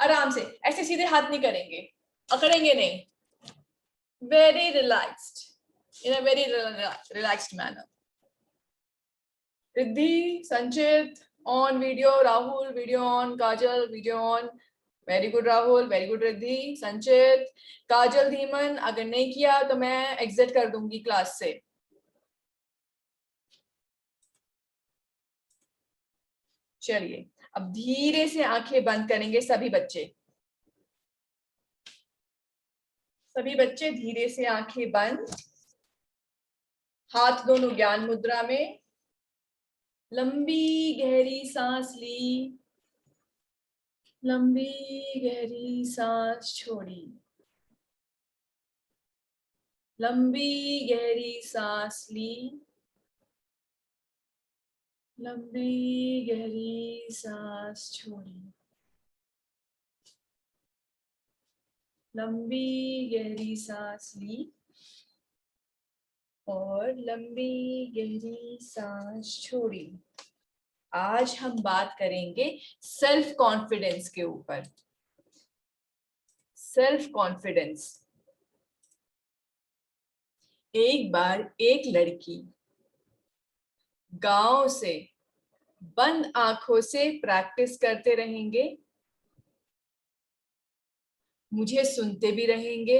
आराम से, ऐसे सीधे हाथ नहीं करेंगे, अकड़ेंगे नहीं, very relaxed, in a very relaxed manner. Riddhi, Sanchit on video, Rahul video on, Kajal video on, very good Rahul, very good Riddhi, Sanchit, Kajal, Dhiman, अगर नहीं किया तो मैं एग्जिट कर दूंगी क्लास से। चलिए अब धीरे से आंखें बंद करेंगे सभी बच्चे, सभी बच्चे धीरे से आंखें बंद, हाथ दोनों ज्ञान मुद्रा में, लंबी गहरी सांस ली, लंबी गहरी सांस छोड़ी, लंबी गहरी सांस ली, लंबी गहरी सांस छोड़ी, लंबी गहरी सांस ली और लंबी गहरी सांस छोड़ी। आज हम बात करेंगे सेल्फ कॉन्फिडेंस के ऊपर। Self confidence. एक बार एक लड़की गांव से बंद आंखों से प्रैक्टिस करते रहेंगे, मुझे सुनते भी रहेंगे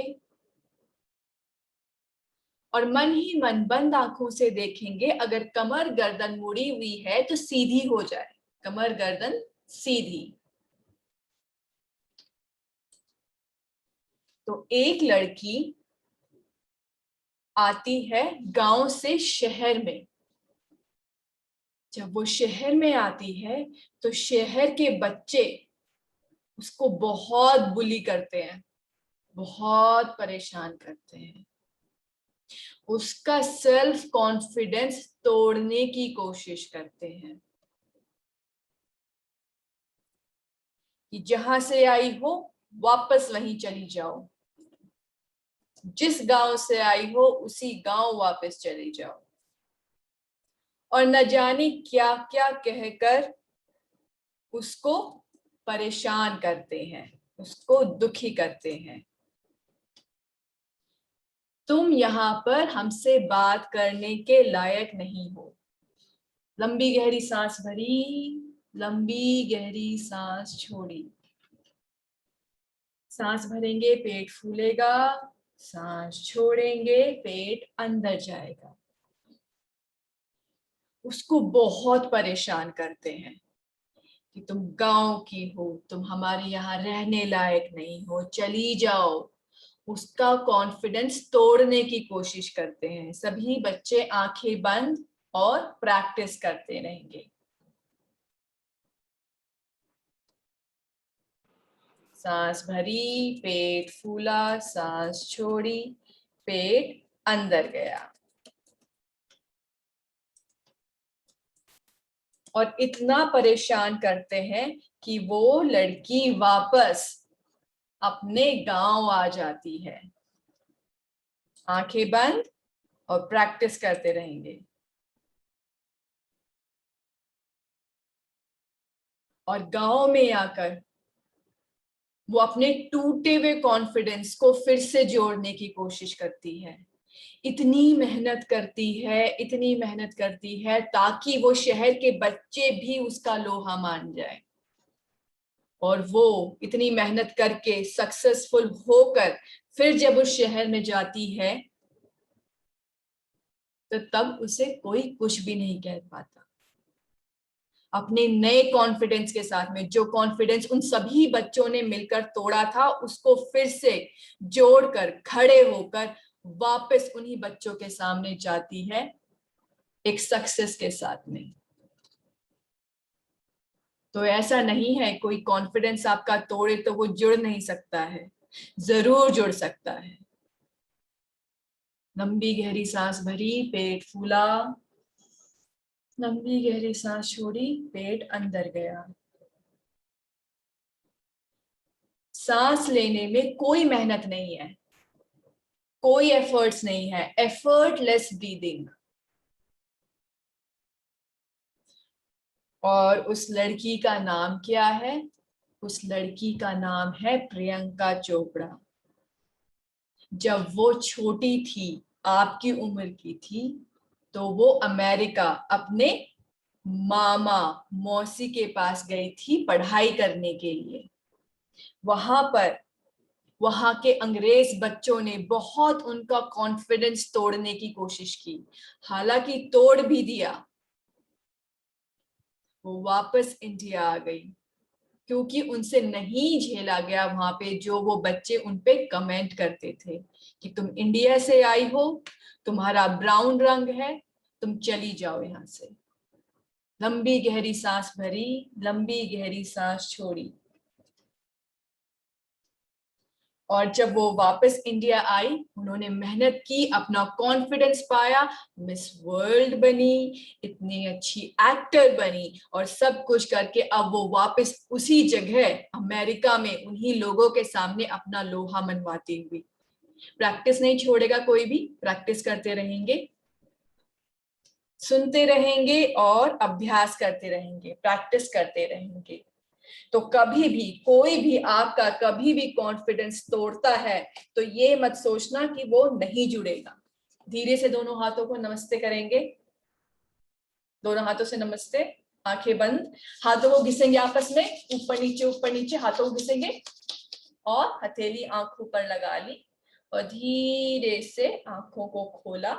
और मन ही मन बंद आंखों से देखेंगे, अगर कमर गर्दन मुड़ी हुई है तो सीधी हो जाए, कमर गर्दन सीधी। तो एक लड़की आती है गांव से शहर में। जब वो शहर में आती है तो शहर के बच्चे उसको बहुत बुली करते हैं, बहुत परेशान करते हैं, उसका सेल्फ कॉन्फिडेंस तोड़ने की कोशिश करते हैं कि जहां से आई हो वापस वहीं चली जाओ, जिस गांव से आई हो उसी गांव वापस चली जाओ, और न जाने क्या क्या कहकर उसको परेशान करते हैं, उसको दुखी करते हैं। तुम यहाँ पर हमसे बात करने के लायक नहीं हो। लंबी गहरी सांस भरी, लंबी गहरी सांस छोड़ी। सांस भरेंगे पेट फूलेगा, सांस छोड़ेंगे पेट अंदर जाएगा। उसको बहुत परेशान करते हैं कि तुम गांव की हो, तुम हमारे यहाँ रहने लायक नहीं हो, चली जाओ। उसका कॉन्फिडेंस तोड़ने की कोशिश करते हैं। सभी बच्चे आंखें बंद और प्रैक्टिस करते रहेंगे। सांस भरी, पेट फूला, सांस छोड़ी, पेट अंदर गया। और इतना परेशान करते हैं कि वो लड़की वापस अपने गांव आ जाती है। आंखें बंद और प्रैक्टिस करते रहेंगे। और गांव में आकर वो अपने टूटे हुए कॉन्फिडेंस को फिर से जोड़ने की कोशिश करती है। इतनी मेहनत करती है, इतनी मेहनत करती है ताकि वो शहर के बच्चे भी उसका लोहा मान जाए। और वो इतनी मेहनत करके सक्सेसफुल होकर फिर जब उस शहर में जाती है तो तब उसे कोई कुछ भी नहीं कह पाता। अपने नए कॉन्फिडेंस के साथ में, जो कॉन्फिडेंस उन सभी बच्चों ने मिलकर तोड़ा था, उसको फिर से जोड़कर खड़े होकर वापस उन्हीं बच्चों के सामने जाती है एक सक्सेस के साथ में। तो ऐसा नहीं है कोई कॉन्फिडेंस आपका तोड़े तो वो जुड़ नहीं सकता है, जरूर जुड़ सकता है। लंबी गहरी सांस भरी, पेट फूला, लंबी गहरी सांस छोड़ी, पेट अंदर गया। सांस लेने में कोई मेहनत नहीं है, कोई एफर्ट्स नहीं है, एफर्टलेस ब्रीदिंग। और उस लड़की का नाम क्या है? उस लड़की का नाम है प्रियंका चोपड़ा। जब वो छोटी थी, आपकी उम्र की थी, तो वो अमेरिका अपने मामा मौसी के पास गई थी पढ़ाई करने के लिए। वहां पर वहां के अंग्रेज बच्चों ने बहुत उनका कॉन्फिडेंस तोड़ने की कोशिश की, हालांकि तोड़ भी दिया। वो वापस इंडिया आ गई क्योंकि उनसे नहीं झेला गया वहां पे जो वो बच्चे उनपे कमेंट करते थे कि तुम इंडिया से आई हो, तुम्हारा ब्राउन रंग है, तुम चली जाओ यहां से। लंबी गहरी सांस भरी, लंबी गहरी सांस छोड़ी, और जब वो वापस इंडिया आई, उन्होंने मेहनत की, अपना कॉन्फिडेंस पाया, मिस वर्ल्ड बनी, इतनी अच्छी एक्टर बनी, और सब कुछ करके अब वो वापस उसी जगह अमेरिका में उन्हीं लोगों के सामने अपना लोहा मनवाती हुई। प्रैक्टिस नहीं छोड़ेगा कोई भी, प्रैक्टिस करते रहेंगे, सुनते रहेंगे और अभ्यास करते रहेंगे, प्रैक्टिस करते रहेंगे। तो कभी भी कोई भी आपका कभी भी कॉन्फिडेंस तोड़ता है तो ये मत सोचना कि वो नहीं जुड़ेगा। धीरे से दोनों हाथों को नमस्ते करेंगे, दोनों हाथों से नमस्ते, आंखें बंद, हाथों को घिसेंगे आपस में, ऊपर नीचे हाथों को घिसेंगे, और हथेली आंखों पर लगा ली और धीरे से आंखों को खोला,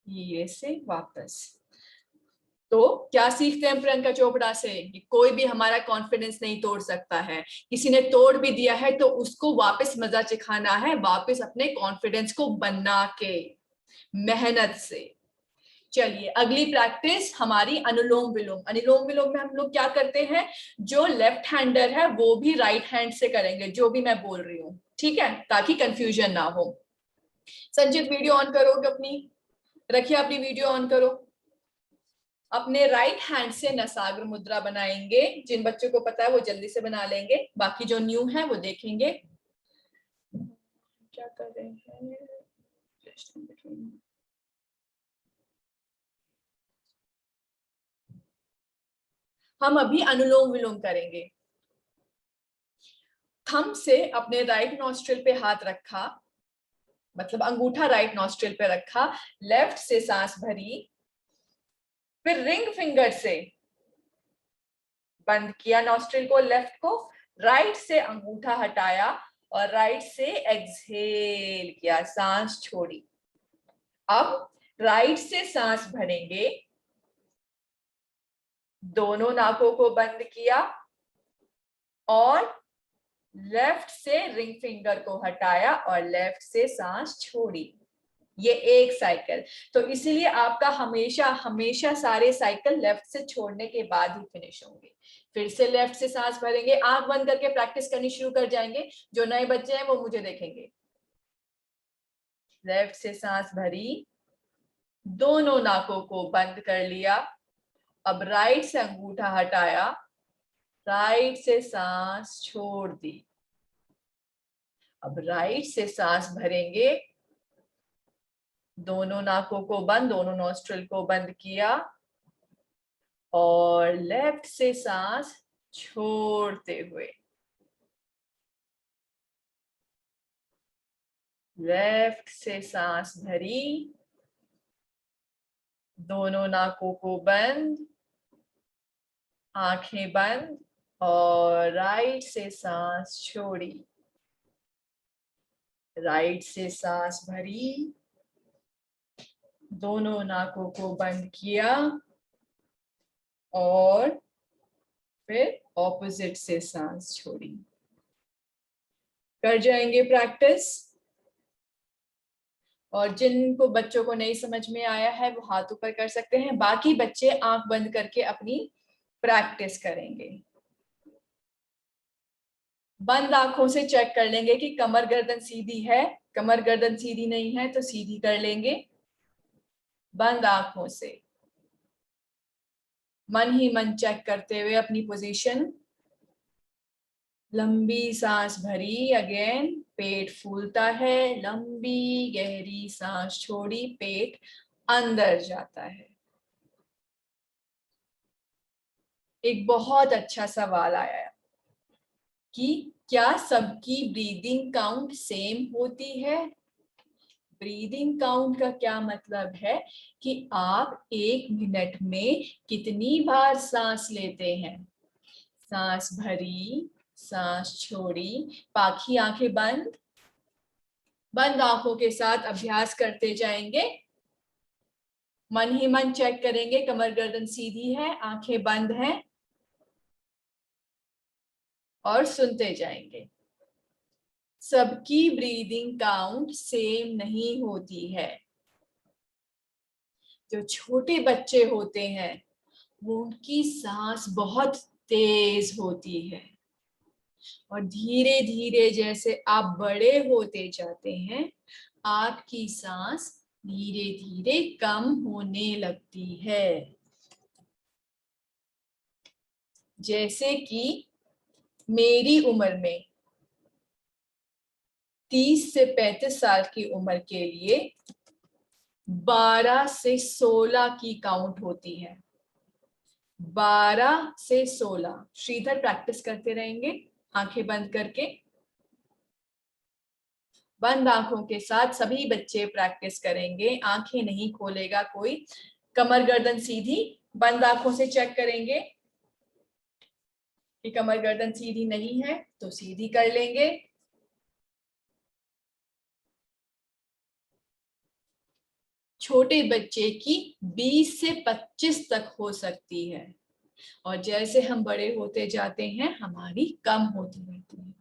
धीरे से वापस। तो क्या सीखते हैं प्रियंका चोपड़ा से कि कोई भी हमारा कॉन्फिडेंस नहीं तोड़ सकता है। किसी ने तोड़ भी दिया है तो उसको वापस मजा चिखाना है, वापस अपने कॉन्फिडेंस को बना के, मेहनत से। चलिए अगली प्रैक्टिस हमारी अनुलोम विलोम। अनुलोम विलोम में हम लोग क्या करते हैं, जो लेफ्ट हैंडर है वो भी राइट हैंड से करेंगे जो भी मैं बोल रही हूँ, ठीक है, ताकि कंफ्यूजन ना हो। संचित वीडियो ऑन करोगे अपनी, रखिए अपनी वीडियो ऑन करो। अपने राइट हैंड से नसाग्र मुद्रा बनाएंगे, जिन बच्चों को पता है वो जल्दी से बना लेंगे, बाकी जो न्यू है वो देखेंगे क्या कर रहे हैं। हम अभी अनुलोम विलोम करेंगे। थंब से अपने राइट नॉस्ट्रिल पे हाथ रखा, मतलब अंगूठा राइट नॉस्ट्रिल पे रखा, लेफ्ट से सांस भरी, फिर रिंग फिंगर से बंद किया नॉस्ट्रिल को, लेफ्ट को, राइट से अंगूठा हटाया और राइट से एक्सहेल किया, सांस छोड़ी। अब राइट से सांस भरेंगे, दोनों नाकों को बंद किया और लेफ्ट से रिंग फिंगर को हटाया और लेफ्ट से सांस छोड़ी। ये एक साइकिल। तो इसीलिए आपका हमेशा हमेशा सारे साइकिल लेफ्ट से छोड़ने के बाद ही फिनिश होंगे। फिर से लेफ्ट से सांस भरेंगे, आंख बंद करके प्रैक्टिस करनी शुरू कर जाएंगे। जो नए बच्चे हैं वो मुझे देखेंगे। लेफ्ट से सांस भरी, दोनों नाकों को बंद कर लिया, अब राइट से अंगूठा हटाया, राइट से सांस छोड़ दी। अब राइट से सांस भरेंगे, दोनों नाकों को बंद, दोनों नॉस्ट्रिल को बंद किया और लेफ्ट से सांस छोड़ते हुए, लेफ्ट से सांस भरी, दोनों नाकों को बंद, आंखें बंद और राइट से सांस छोड़ी। राइट से सांस भरी, दोनों नाकों को बंद किया और फिर ऑपोजिट से सांस छोड़ी। कर जाएंगे प्रैक्टिस। और जिनको बच्चों को नहीं समझ में आया है वो हाथ ऊपर कर सकते हैं, बाकी बच्चे आंख बंद करके अपनी प्रैक्टिस करेंगे। बंद आंखों से चेक कर लेंगे कि कमर गर्दन सीधी है, कमर गर्दन सीधी नहीं है तो सीधी कर लेंगे। बंद आंखों से मन ही मन चेक करते हुए अपनी पोजीशन। लंबी सांस भरी, अगेन पेट फूलता है, लंबी गहरी सांस छोड़ी, पेट अंदर जाता है। एक बहुत अच्छा सवाल आया कि क्या सबकी ब्रीदिंग काउंट सेम होती है? ब्रीदिंग काउंट का क्या मतलब है कि आप 1 मिनट में कितनी बार सांस लेते हैं। सांस भरी, सांस छोड़ी, बाकी आंखें बंद। बंद आंखों के साथ अभ्यास करते जाएंगे। मन ही मन चेक करेंगे कमर गर्दन सीधी है, आंखें बंद हैं, और सुनते जाएंगे। सबकी ब्रीदिंग काउंट सेम नहीं होती है। जो छोटे बच्चे होते हैं वो उनकी सांस बहुत तेज होती है, और धीरे धीरे जैसे आप बड़े होते जाते हैं आपकी सांस धीरे धीरे कम होने लगती है। जैसे कि मेरी उम्र में 30 से 35 साल की उम्र के लिए 12 से 16 की काउंट होती है। 12 से 16। श्रीधर प्रैक्टिस करते रहेंगे आंखें बंद करके। बंद आंखों के साथ सभी बच्चे प्रैक्टिस करेंगे, आंखें नहीं खोलेगा कोई। कमर गर्दन सीधी, बंद आंखों से चेक करेंगे कि कमर गर्दन सीधी नहीं है तो सीधी कर लेंगे। छोटे बच्चे की 20 से 25 तक हो सकती है, और जैसे हम बड़े होते जाते हैं हमारी कम होती रहती है।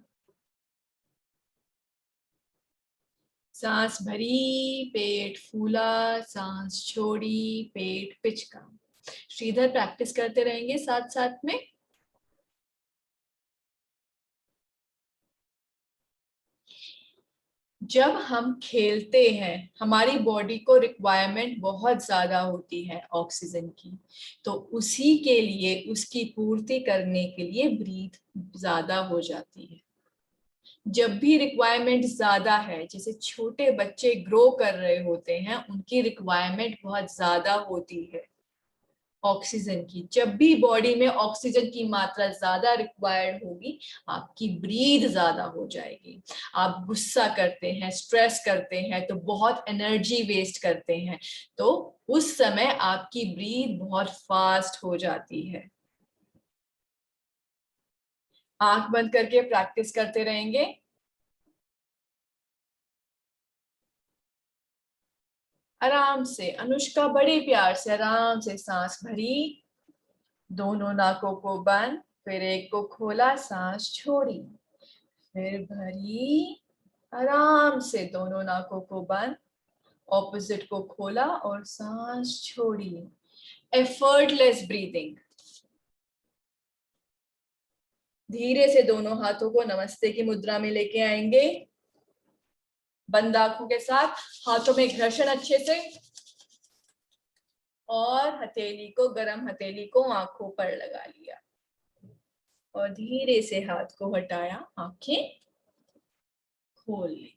सांस भरी, पेट फूला, सांस छोड़ी, पेट पिचका। श्रीधर प्रैक्टिस करते रहेंगे साथ साथ में। जब हम खेलते हैं हमारी बॉडी को रिक्वायरमेंट बहुत ज्यादा होती है ऑक्सीजन की, तो उसी के लिए उसकी पूर्ति करने के लिए ब्रीथ ज्यादा हो जाती है। जब भी रिक्वायरमेंट ज्यादा है, जैसे छोटे बच्चे ग्रो कर रहे होते हैं उनकी रिक्वायरमेंट बहुत ज्यादा होती है ऑक्सीजन की। जब भी बॉडी में ऑक्सीजन की मात्रा ज्यादा रिक्वायर्ड होगी आपकी ब्रीथ ज्यादा हो जाएगी। आप गुस्सा करते हैं, स्ट्रेस करते हैं तो बहुत एनर्जी वेस्ट करते हैं, तो उस समय आपकी ब्रीथ बहुत फास्ट हो जाती है। आंख बंद करके प्रैक्टिस करते रहेंगे। आराम से अनुष्का बड़े प्यार से आराम से सांस भरी, दोनों नाकों को बंद, फिर एक को खोला, सांस छोड़ी, फिर भरी, आराम से दोनों नाकों को बंद, ऑपोजिट को खोला और सांस छोड़ी। Effortless breathing. धीरे से दोनों हाथों को नमस्ते की मुद्रा में लेके आएंगे। बंद आंखों के साथ हाथों में घर्षण अच्छे से, और हथेली को, गरम हथेली को आंखों पर लगा लिया और धीरे से हाथ को हटाया, आंखें खोल ली।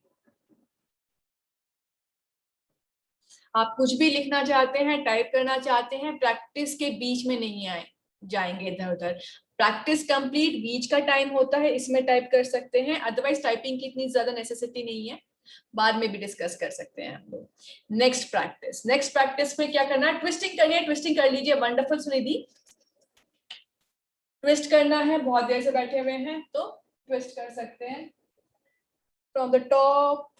आप कुछ भी लिखना चाहते हैं, टाइप करना चाहते हैं, प्रैक्टिस के बीच में नहीं आए जाएंगे इधर उधर। प्रैक्टिस कंप्लीट बीच का टाइम होता है, इसमें टाइप कर सकते हैं, अदरवाइज टाइपिंग की इतनी ज्यादा नेसेसिटी नहीं है, बाद में भी डिस्कस कर सकते हैं हम लोग। नेक्स्ट प्रैक्टिस में क्या करना है, ट्विस्टिंग करनी है। ट्विस्टिंग कर लीजिए। वंडरफुल सुनिधि, ट्विस्ट करना है, बहुत देर से बैठे हुए हैं तो ट्विस्ट कर सकते हैं from the top.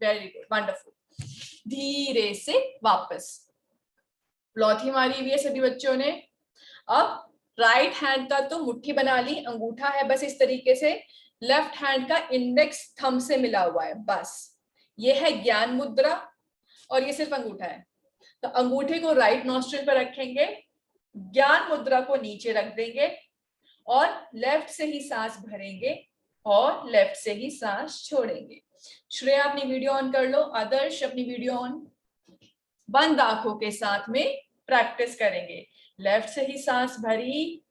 Very good, wonderful. धीरे से वापस। लौथी मारी हुई है सभी बच्चों ने। अब राइट हैंड का तो मुट्ठी बना ली, अंगूठा है बस इस तरीके से, लेफ्ट हैंड का इंडेक्स थंब से मिला हुआ है बस। ये है ज्ञान मुद्रा और ये सिर्फ अंगूठा है। तो अंगूठे को राइट नॉस्ट्रिल पर रखेंगे, ज्ञान मुद्रा को नीचे रख देंगे और लेफ्ट से ही सांस भरेंगे और लेफ्ट से ही सांस छोड़ेंगे। श्रेया अपनी वीडियो ऑन कर लो, आदर्श अपनी वीडियो ऑन। बंद आंखों के साथ में प्रैक्टिस करेंगे। लेफ्ट से ही सांस भरी,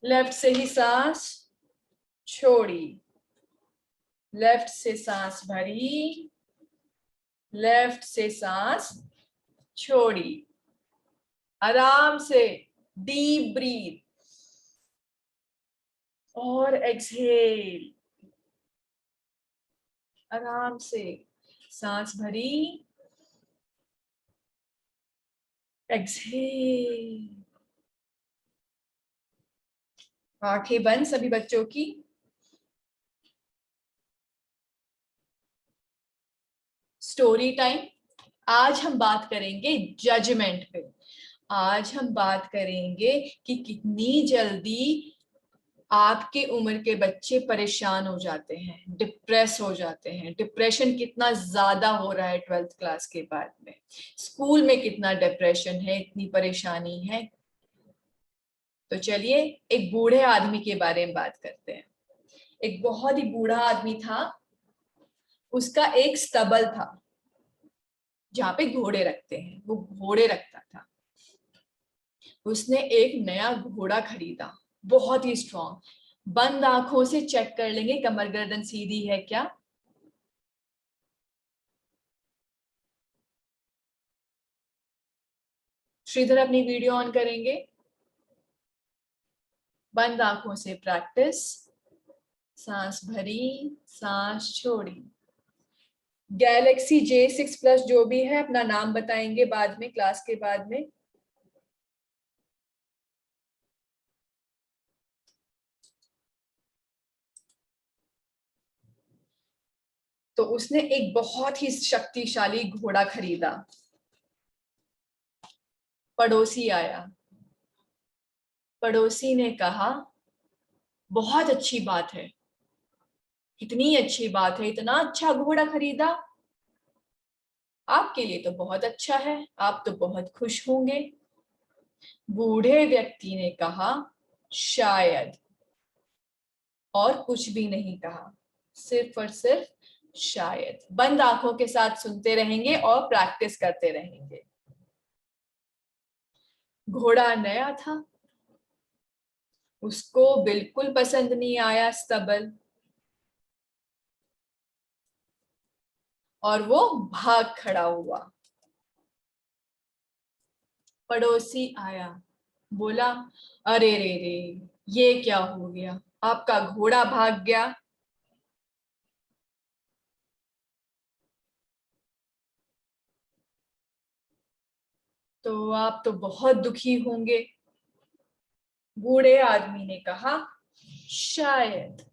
लेफ्ट से ही सांस छोड़ी, लेफ्ट से सांस भरी, लेफ्ट से सांस छोड़ी, आराम से डीप ब्रीथ और एक्सहेल, आराम से सांस भरी, एक्सहेल। आंखें बंद सभी बच्चों की। Story time. आज हम बात करेंगे जजमेंट पे। आज हम बात करेंगे कि कितनी जल्दी आपके उम्र के बच्चे परेशान हो जाते हैं, डिप्रेस हो जाते हैं। डिप्रेशन कितना ज्यादा हो रहा है 12th क्लास के बाद में। स्कूल में कितना डिप्रेशन है, इतनी परेशानी है। तो चलिए एक बूढ़े आदमी के बारे में बात करते हैं। एक बहुत ही बूढ़ा आदमी था। उसका एक स्टबल था जहाँ पे घोड़े रखते हैं, वो घोड़े रखता था। उसने एक नया घोड़ा खरीदा, बहुत ही स्ट्रॉन्ग। बंद आंखों से चेक कर लेंगे कमर गर्दन सीधी है क्या। श्रीधर अपनी वीडियो ऑन करेंगे। बंद आंखों से प्रैक्टिस। सांस भरी, सांस छोड़ी। गैलेक्सी J6 Plus जो भी है अपना नाम बताएंगे बाद में, क्लास के बाद में। तो उसने एक बहुत ही शक्तिशाली घोड़ा खरीदा। पड़ोसी आया। पड़ोसी ने कहा बहुत अच्छी बात है, कितनी अच्छी बात है, इतना अच्छा घोड़ा खरीदा। आपके लिए तो बहुत अच्छा है, आप तो बहुत खुश होंगे। बूढ़े व्यक्ति ने कहा शायद, और कुछ भी नहीं कहा, सिर्फ और सिर्फ शायद। बंद आंखों के साथ सुनते रहेंगे और प्रैक्टिस करते रहेंगे। घोड़ा नया था, उसको बिल्कुल पसंद नहीं आया स्तबल, और वो भाग खड़ा हुआ। पड़ोसी आया, बोला अरे रे रे, ये क्या हो गया, आपका घोड़ा भाग गया। तो आप तो बहुत दुखी होंगे। बूढ़े आदमी ने कहा शायद।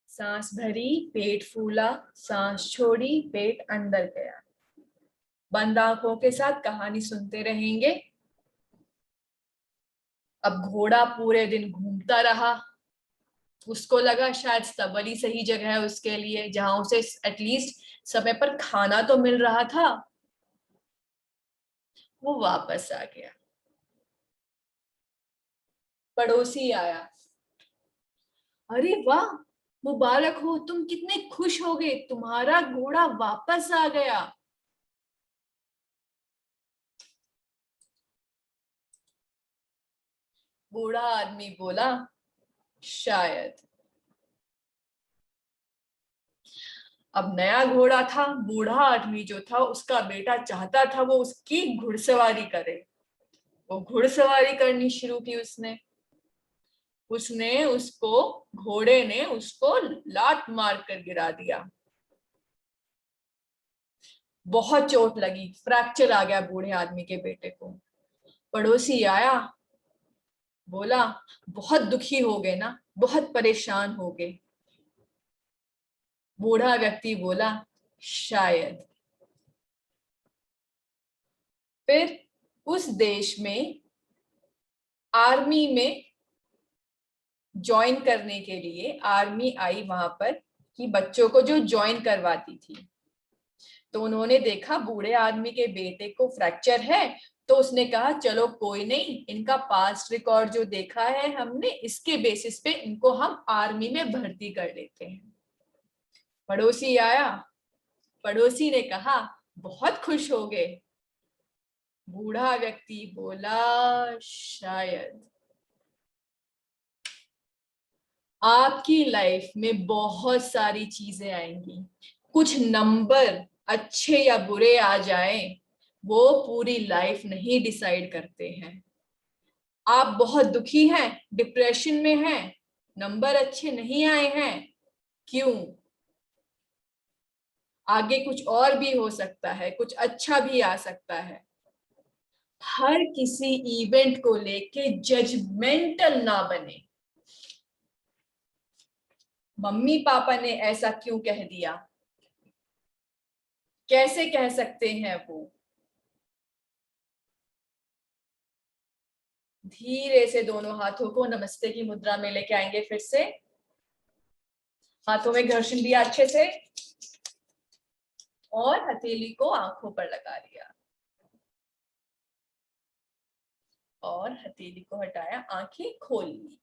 सांस भरी, पेट फूला, सांस छोड़ी, पेट अंदर गया। बंद आंखों के साथ कहानी सुनते रहेंगे। अब घोड़ा पूरे दिन घूमता रहा। उसको लगा शायद स्तबल ही सही जगह है उसके लिए, जहां उसे एटलीस्ट समय पर खाना तो मिल रहा था। वो वापस आ गया। पड़ोसी आया, अरे वाह, मुबारक हो, तुम कितने खुश हो गए, तुम्हारा घोड़ा वापस आ गया। बूढ़ा आदमी बोला शायद। अब नया घोड़ा था, बूढ़ा आदमी जो था उसका बेटा चाहता था वो उसकी घुड़सवारी करे। वो घुड़सवारी करनी शुरू की उसने। उसने उसको, घोड़े ने उसको लात मार कर गिरा दिया। बहुत चोट लगी, फ्रैक्चर आ गया बूढ़े आदमी के बेटे को। पड़ोसी आया, बोला बहुत दुखी हो गए ना, बहुत परेशान हो गए। बूढ़ा व्यक्ति बोला शायद। फिर उस देश में आर्मी में ज्वाइन करने के लिए आर्मी आई वहां पर, कि बच्चों को जो ज्वाइन करवाती थी। तो उन्होंने देखा बूढ़े आदमी के बेटे को फ्रैक्चर है, तो उसने कहा चलो कोई नहीं, इनका पास्ट रिकॉर्ड जो देखा है हमने, इसके बेसिस पे इनको हम आर्मी में भर्ती कर लेते हैं। पड़ोसी आया, पड़ोसी ने कहा बहुत खुश हो गए। बूढ़ा व्यक्ति बोला शायद। आपकी लाइफ में बहुत सारी चीजें आएंगी, कुछ नंबर अच्छे या बुरे आ जाए वो पूरी लाइफ नहीं डिसाइड करते हैं। आप बहुत दुखी हैं, डिप्रेशन में हैं, नंबर अच्छे नहीं आए हैं, क्यों? आगे कुछ और भी हो सकता है, कुछ अच्छा भी आ सकता है। हर किसी इवेंट को लेके जजमेंटल ना बने। मम्मी पापा ने ऐसा क्यों कह दिया, कैसे कह सकते हैं वो? धीरे से दोनों हाथों को नमस्ते की मुद्रा में लेके आएंगे। फिर से हाथों में घर्षण दिया अच्छे से और हथेली को आंखों पर लगा लिया और हथेली को हटाया, आंखें खोल ली।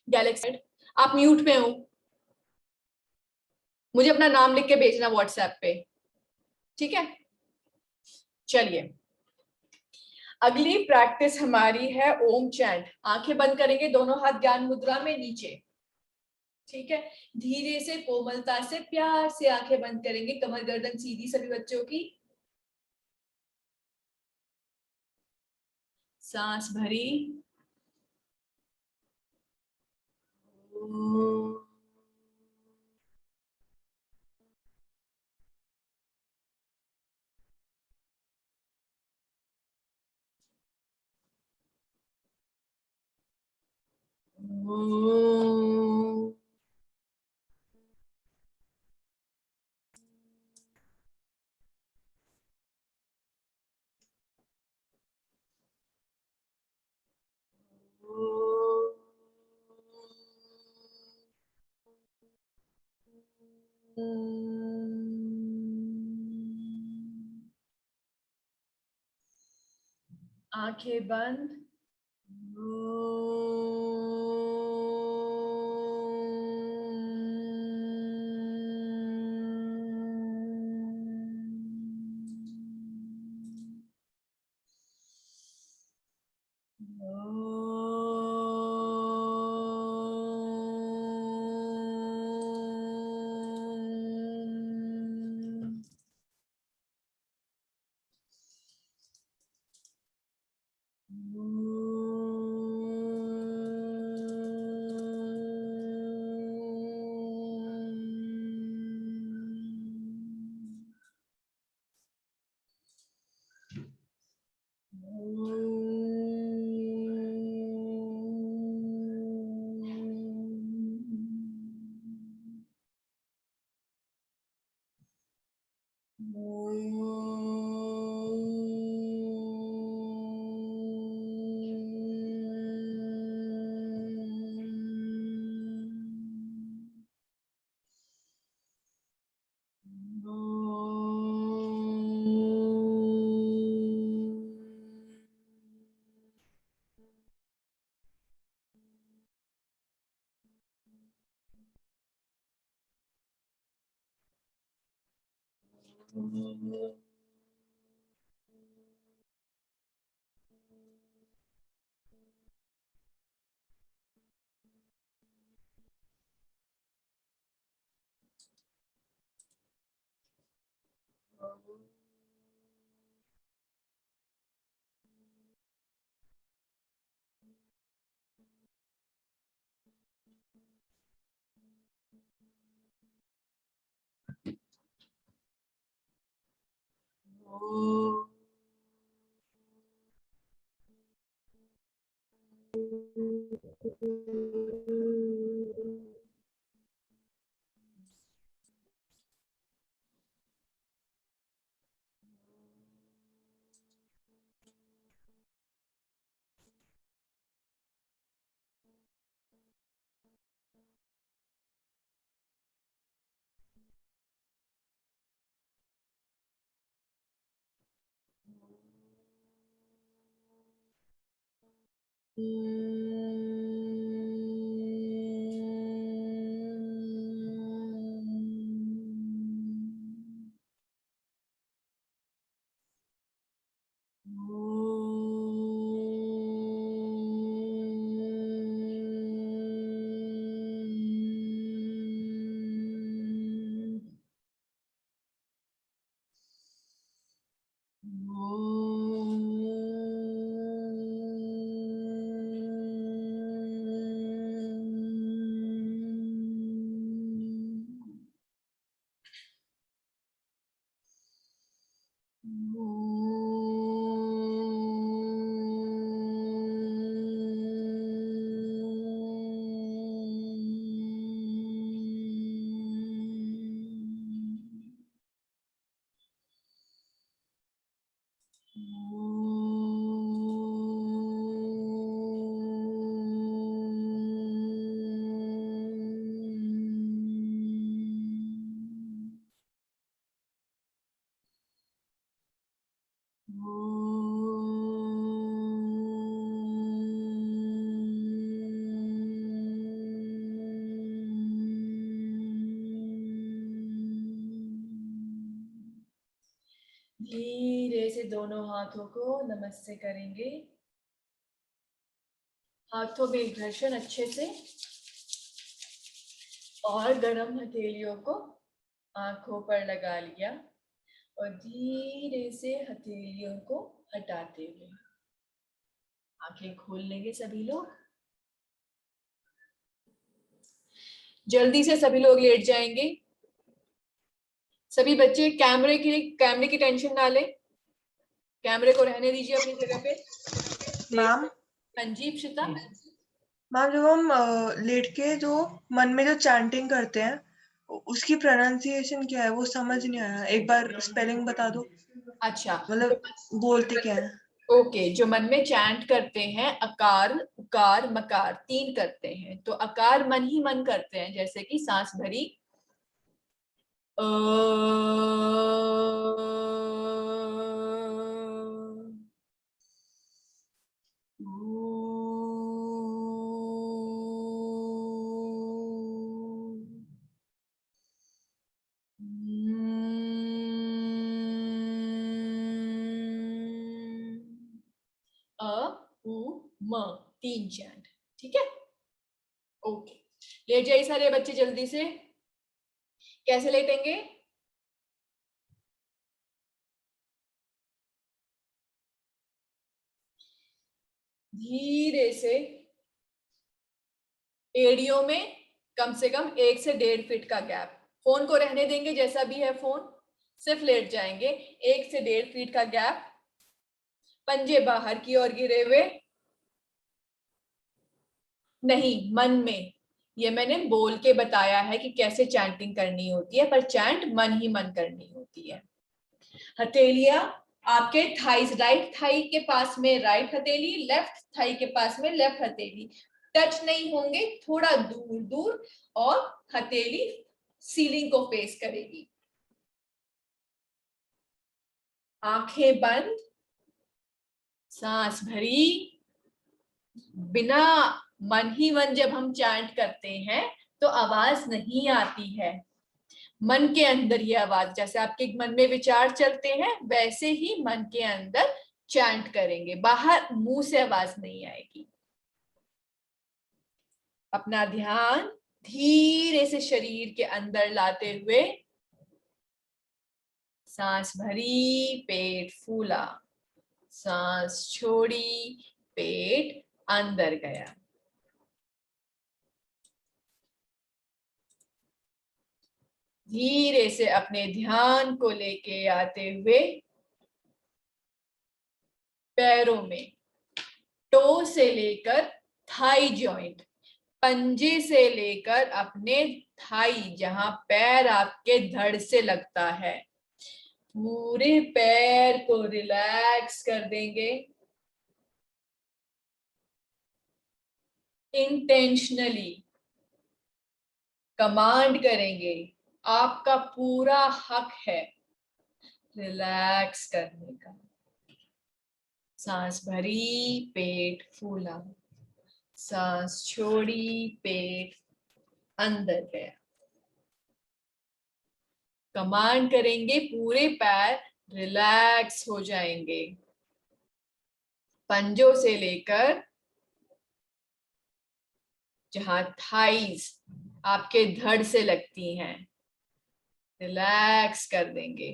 गैलेक्सी, आप म्यूट में हो, मुझे अपना नाम लिख के भेजना व्हाट्सएप पे, ठीक है? चलिए, अगली प्रैक्टिस हमारी है ओम चैंट। आंखें बंद करेंगे, दोनों हाथ ज्ञान मुद्रा में नीचे, ठीक है? धीरे से, कोमलता से, प्यार से आंखें बंद करेंगे, कमर गर्दन सीधी सभी बच्चों की। सांस भरी, आंखें बंद। धीरे से दोनों हाथों को नमस्ते करेंगे। हाथों में घर्षण अच्छे से, और गर्म हथेलियों को आंखों पर लगा लिया और धीरे से हथेलियों को हटाते हुए आंखें खोल लेंगे सभी लोग। जल्दी से सभी लोग लेट जाएंगे। सभी बच्चे कैमरे की टेंशन ना लें, कैमरे को रहने दीजिए अपनी जगह पे। मैम। हाँ जी इप्सिता। मैम, जब हम लेट के जो मन में जो चैंटिंग करते हैं उसकी प्रोनाउंसिएशन क्या है, वो समझ नहीं आया, एक बार स्पेलिंग बता दो। अच्छा, मतलब बोलते क्या है? ओके, जो मन में चैंट करते हैं, अकार उकार मकार 3 करते हैं। तो अकार मन ही मन करते हैं, जैसे कि सांस भरी अ, अ उ म 3 चैंट। ठीक है, ओके। लेट जाइए सारे बच्चे जल्दी से। कैसे लेटेंगे? धीरे से एड़ियों में कम से कम 1 से 1.5 फीट का गैप। फोन को रहने देंगे जैसा भी है फोन, सिर्फ लेट जाएंगे। 1 से 1.5 फीट का गैप, पंजे बाहर की ओर गिरे हुए, नहीं मन में। ये मैंने बोल के बताया है कि कैसे चैंटिंग करनी होती है, पर चैंट मन ही मन करनी होती है। हथेलियां आपके थाइस, राइट थाई के पास में राइट हथेली, लेफ्ट थाई के पास में लेफ्ट हथेली टच नहीं होंगे, थोड़ा दूर दूर, और हथेली सीलिंग को फेस करेगी। आंखें बंद, सांस भरी। बिना मन ही मन जब हम चैंट करते हैं तो आवाज नहीं आती है। मन के अंदर ये आवाज, जैसे आपके मन में विचार चलते हैं वैसे ही मन के अंदर चैंट करेंगे, बाहर मुंह से आवाज नहीं आएगी। अपना ध्यान धीरे से शरीर के अंदर लाते हुए, सांस भरी, पेट फूला, सांस छोड़ी, पेट अंदर गया। धीरे से अपने ध्यान को लेके आते हुए पैरों में, टो से लेकर थाई जॉइंट, पंजे से लेकर अपने थाई, जहां पैर आपके धड़ से लगता है, पूरे पैर को रिलैक्स कर देंगे। इंटेंशनली कमांड करेंगे, आपका पूरा हक है रिलैक्स करने का। सांस भरी, पेट फूला, सांस छोड़ी, पेट अंदर गया। कमांड करेंगे, पूरे पैर रिलैक्स हो जाएंगे, पंजों से लेकर जहां थाइस आपके धड़ से लगती हैं, रिलैक्स कर देंगे।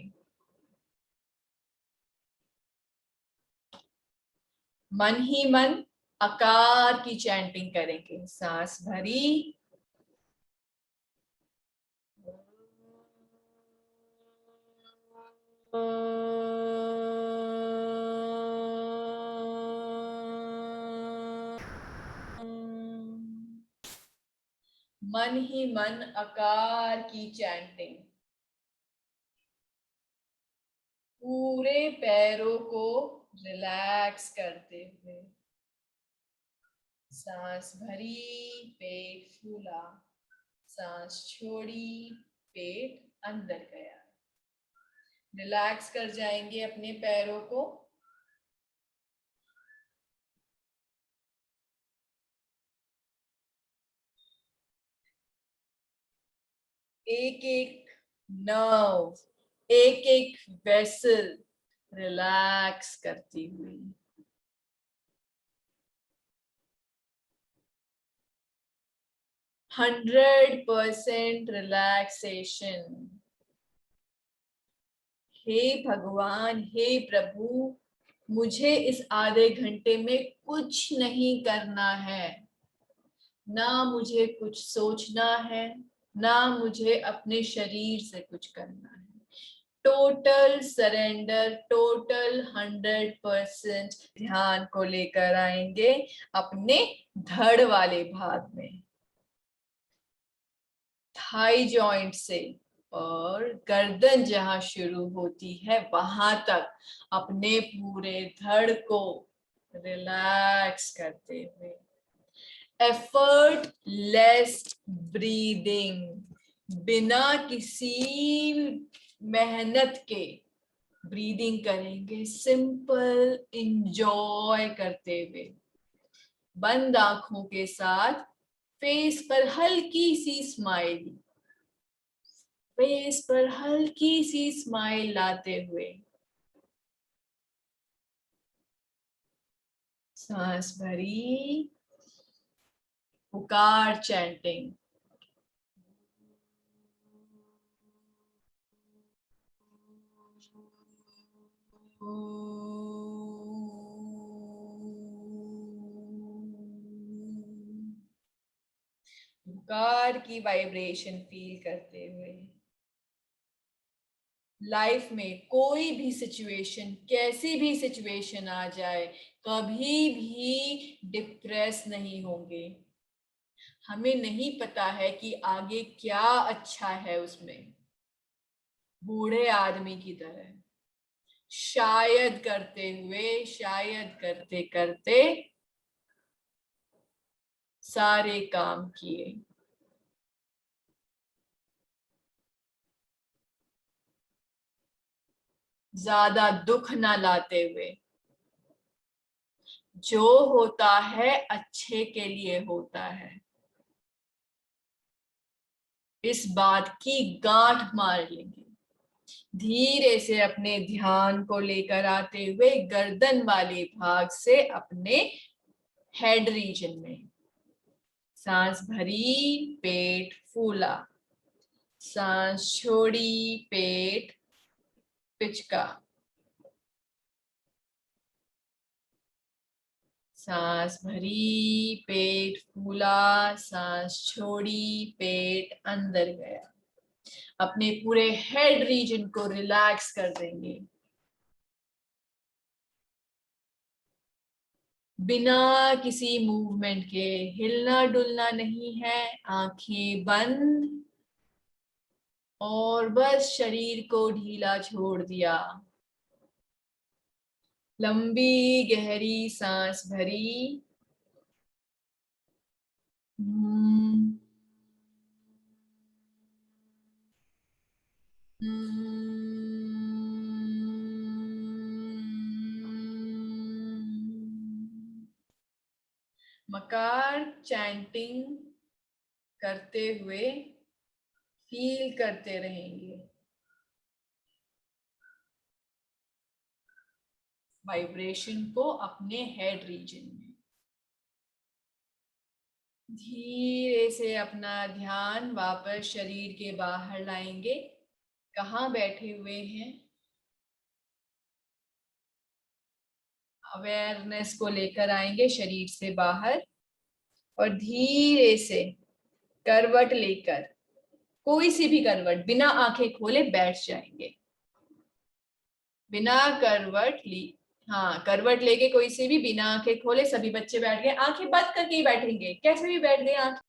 मन ही मन आकार की चैंटिंग करेंगे। सांस भरी, मन ही मन आकार की चैंटिंग, पूरे पैरों को रिलैक्स करते हुए सांस भरी, पेट फूला, सांस छोड़ी, पेट अंदर गया। रिलैक्स कर जाएंगे अपने पैरों को। एक एक नर्व, एक एक वेसल रिलैक्स करती हुई। 100% रिलैक्सेशन। हे भगवान, हे प्रभु, मुझे इस आधे घंटे में कुछ नहीं करना है, ना मुझे कुछ सोचना है, ना मुझे अपने शरीर से कुछ करना है। टोटल सरेंडर, टोटल 100% ध्यान को लेकर आएंगे अपने धड़ वाले भाग में, थाई जॉइंट से और गर्दन जहां शुरू होती है वहां तक अपने पूरे धड़ को रिलैक्स करते हुए एफर्टलेस ब्रीदिंग, बिना किसी मेहनत के ब्रीदिंग करेंगे, सिंपल इंजॉय करते हुए बंद आंखों के साथ फेस पर हल्की सी स्माइल, फेस पर हल्की सी स्माइल लाते हुए सांस भरी, पुकार चैंटिंग। पुकार की वाइब्रेशन फील करते हुए लाइफ में कोई भी सिचुएशन, कैसी भी सिचुएशन आ जाए, कभी भी डिप्रेस नहीं होंगे। हमें नहीं पता है कि आगे क्या अच्छा है उसमें, बूढ़े आदमी की तरह शायद करते हुए, शायद करते करते सारे काम किए। ज्यादा दुख ना लाते हुए, जो होता है अच्छे के लिए होता है, इस बात की गांठ मार लेंगे। धीरे से अपने ध्यान को लेकर आते हुए गर्दन वाले भाग से अपने हेड रीजन में सांस भरी, पेट फूला, सांस छोड़ी, पेट पिचका, सांस भरी, पेट फूला, सांस छोड़ी, पेट अंदर गया। अपने पूरे हेड रीजन को रिलैक्स कर देंगे, बिना किसी मूवमेंट के। हिलना डुलना नहीं है, आंखें बंद और बस शरीर को ढीला छोड़ दिया। लंबी गहरी सांस भरी, मकार चैंटिंग करते हुए फील करते रहेंगे वाइब्रेशन को अपने हेड रीजन में। धीरे से अपना ध्यान वापस शरीर के बाहर लाएंगे। कहाँ बैठे हुए हैं, अवेयरनेस को लेकर आएंगे शरीर से बाहर और धीरे से करवट लेकर, कोई सी भी करवट, बिना आंखें खोले बैठ जाएंगे। बिना करवट ली, हाँ करवट लेके कोई से भी बिना आंखें खोले, सभी बच्चे बैठ गए, आंखें बंद करके ही बैठेंगे, कैसे भी बैठ गए आंखें